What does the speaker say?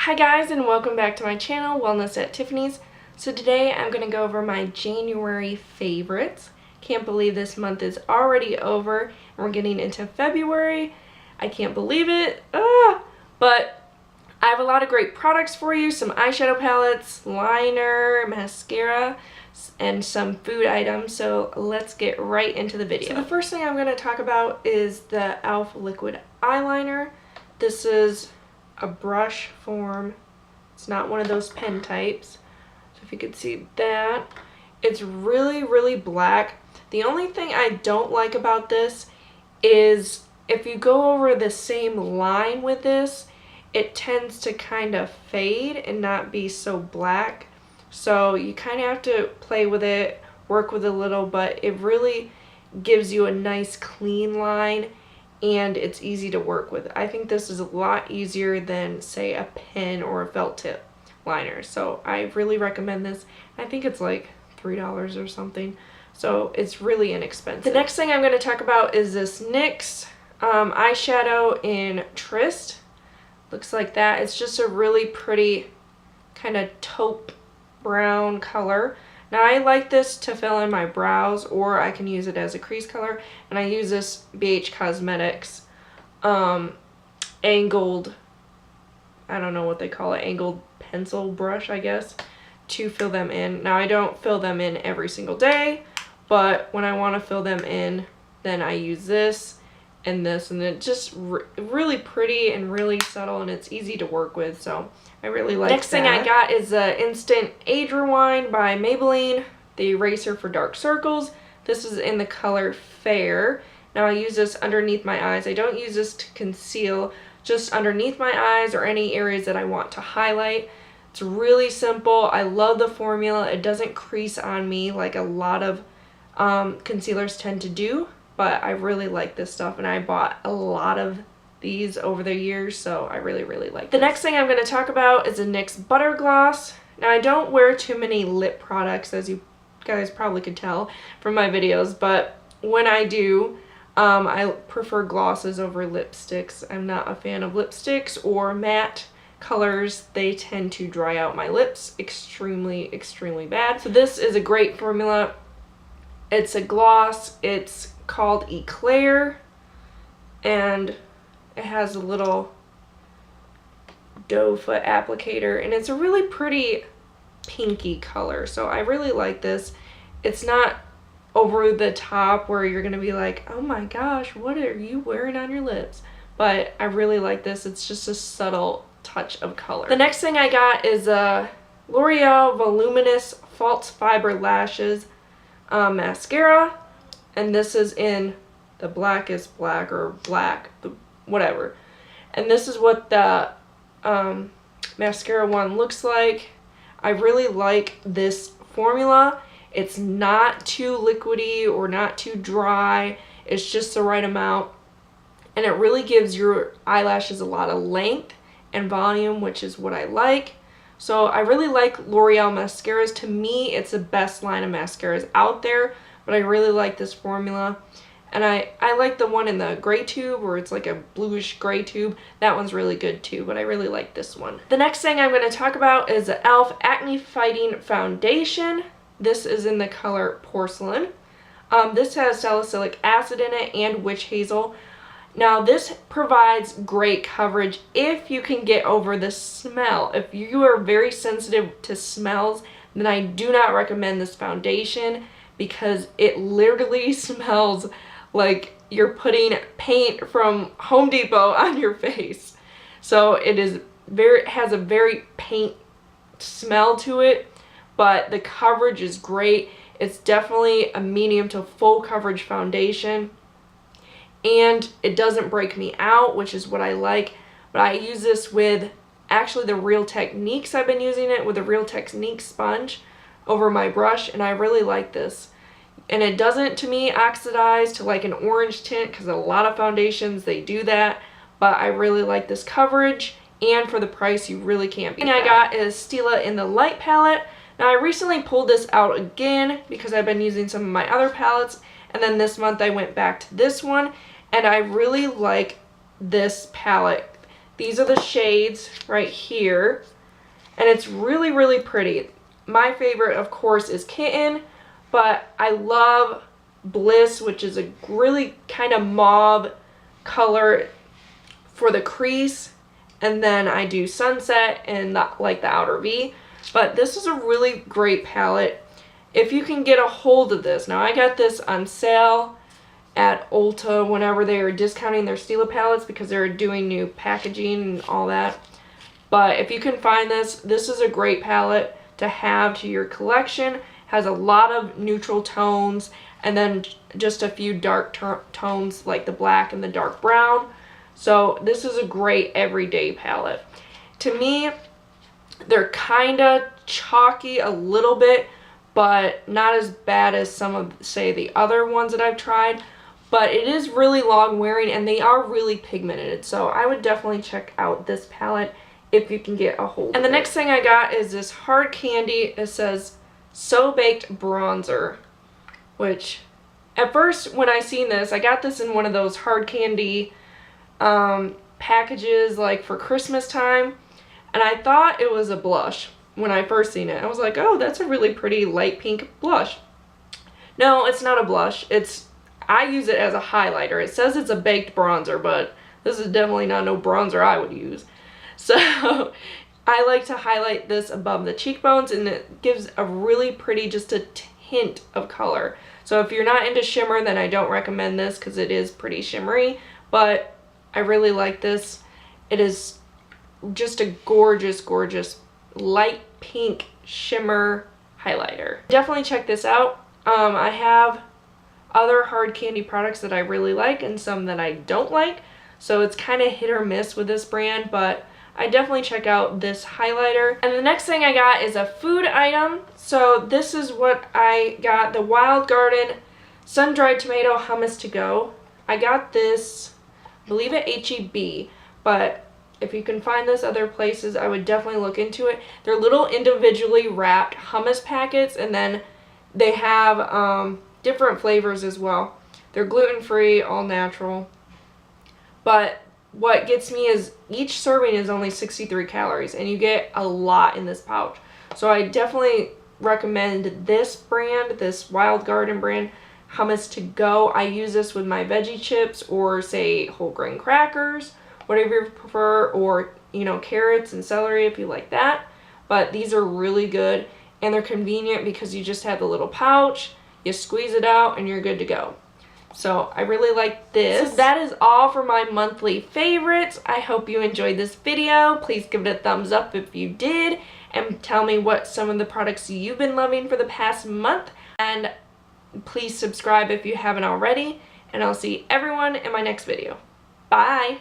Hi guys, and welcome back to my channel, Wellness at Tiffany's. So today I'm going to go over my January favorites. Can't believe this month is already over and we're getting into February. I can't believe it. But I have a lot of great products for you. Some eyeshadow palettes, liner, mascara, and some food items. So let's get right into the video. So the first thing I'm going to talk about is the e.l.f. liquid eyeliner. This is a brush form. It's not one of those pen types. So if you could see that, it's really black. The only thing I don't like about this is if you go over the same line with this, it tends to kind of fade and not be so black. So you kind of have to play with it, work with it a little, but it really gives you a nice clean line and it's easy to work with. I think this is a lot easier than, say, a pen or a felt tip liner. So I really recommend this. I think it's like $3 or something. So it's really inexpensive. The next thing I'm going to talk about is this NYX eyeshadow in Tryst. Looks like that. It's just a really pretty kind of taupe brown color. Now I like this to fill in my brows, or I can use it as a crease color, and I use this BH Cosmetics angled, I don't know what they call it, angled pencil brush, I guess, to fill them in. Now I don't fill them in every single day, but when I want to fill them in, then I use this and this, and it's just really pretty and really subtle, and it's easy to work with, so I really like that. Next thing I got is the Instant Age Rewind by Maybelline, the eraser for dark circles. This is in the color Fair. Now I use this underneath my eyes. I don't use this to conceal, just underneath my eyes or any areas that I want to highlight. It's really simple. I love the formula. It doesn't crease on me like a lot of concealers tend to do, but I really like this stuff, and I bought a lot of these over the years, so I really like this. The next thing I'm going to talk about is a NYX Butter Gloss. Now I don't wear too many lip products, as you guys probably could tell from my videos, but when I do, I prefer glosses over lipsticks. I'm not a fan of lipsticks or matte colors. They tend to dry out my lips extremely bad. So this is a great formula. It's a gloss. It's called Eclair, and it has a little doe foot applicator, and it's a really pretty pinky color, so I really like this. It's not over the top where you're gonna be like, oh my gosh, what are you wearing on your lips? But I really like this. It's just a subtle touch of color. The next thing I got is a L'Oreal Voluminous False Fiber Lashes mascara, and this is in the blackest black, or black, whatever. And this is what the mascara one looks like. I really like this formula. It's not too liquidy or not too dry. It's just the right amount, and it really gives your eyelashes a lot of length and volume, which is what I like. So I really like L'Oreal mascaras. To me, it's the best line of mascaras out there, but I really like this formula. And I like the one in the gray tube, where it's like a bluish gray tube. That one's really good too, but I really like this one. The next thing I'm going to talk about is the e.l.f. Acne Fighting Foundation. This is in the color Porcelain. This has salicylic acid in it and witch hazel. Now this provides great coverage if you can get over the smell. If you are very sensitive to smells, then I do not recommend this foundation, because it literally smells like you're putting paint from Home Depot on your face. So it has a very paint smell to it, but the coverage is great. It's definitely a medium to full coverage foundation, and it doesn't break me out, which is what I like. But I use this with actually the Real Techniques. I've been using it with the Real Techniques sponge over my brush, and I really like this. And it doesn't, to me, oxidize to like an orange tint, because a lot of foundations, they do that. But I really like this coverage, and for the price, you really can't beat that. The thing I got is Stila in the light palette. Now I recently pulled this out again because I've been using some of my other palettes, and then this month I went back to this one, and I really like this palette. These are the shades right here. And it's really, really pretty. My favorite, of course, is Kitten. But I love Bliss, which is a really kind of mauve color for the crease. And then I do Sunset and like the outer V. But this is a really great palette. If you can get a hold of this. Now I got this on sale at Ulta whenever they were discounting their Stila palettes because they were doing new packaging and all that. But if you can find this, this is a great palette to have to your collection. Has a lot of neutral tones and then just a few dark tones like the black and the dark brown. So this is a great everyday palette. To me, they're kind of chalky a little bit, but not as bad as some of, say, the other ones that I've tried. But it is really long wearing and they are really pigmented. So I would definitely check out this palette if you can get a hold of it. And the next thing I got is this Hard Candy. It says So Baked Bronzer, which at first when I seen this, I got this in one of those Hard Candy packages like for Christmas time. And I thought it was a blush when I first seen it. I was like, oh, that's a really pretty light pink blush. No, it's not a blush. I use it as a highlighter. It says it's a baked bronzer, but this is definitely not no bronzer I would use. So I like to highlight this above the cheekbones and it gives a really pretty, just a hint of color. So if you're not into shimmer, then I don't recommend this because it is pretty shimmery, but I really like this. It is just a gorgeous, gorgeous light pink shimmer highlighter. Definitely check this out. I have other Hard Candy products that I really like and some that I don't like. So it's kind of hit or miss with this brand, but I definitely check out this highlighter. And the next thing I got is a food item. So this is what I got, the Wild Garden Sun-Dried Tomato Hummus to Go. I got this, I believe at H-E-B, but if you can find this other places, I would definitely look into it. They're little individually wrapped hummus packets, and then they have different flavors as well. They're gluten-free, all natural. But what gets me is each serving is only 63 calories, and you get a lot in this pouch. So I definitely recommend this brand, this Wild Garden brand, Hummus to Go. I use this with my veggie chips or, say, whole grain crackers, whatever you prefer, or, you know, carrots and celery if you like that. But these are really good, and they're convenient because you just have the little pouch, you squeeze it out, and you're good to go. So I really like this. So that is all for my monthly favorites. I hope you enjoyed this video. Please give it a thumbs up if you did, and tell me what some of the products you've been loving for the past month. And please subscribe if you haven't already, and I'll see everyone in my next video. Bye!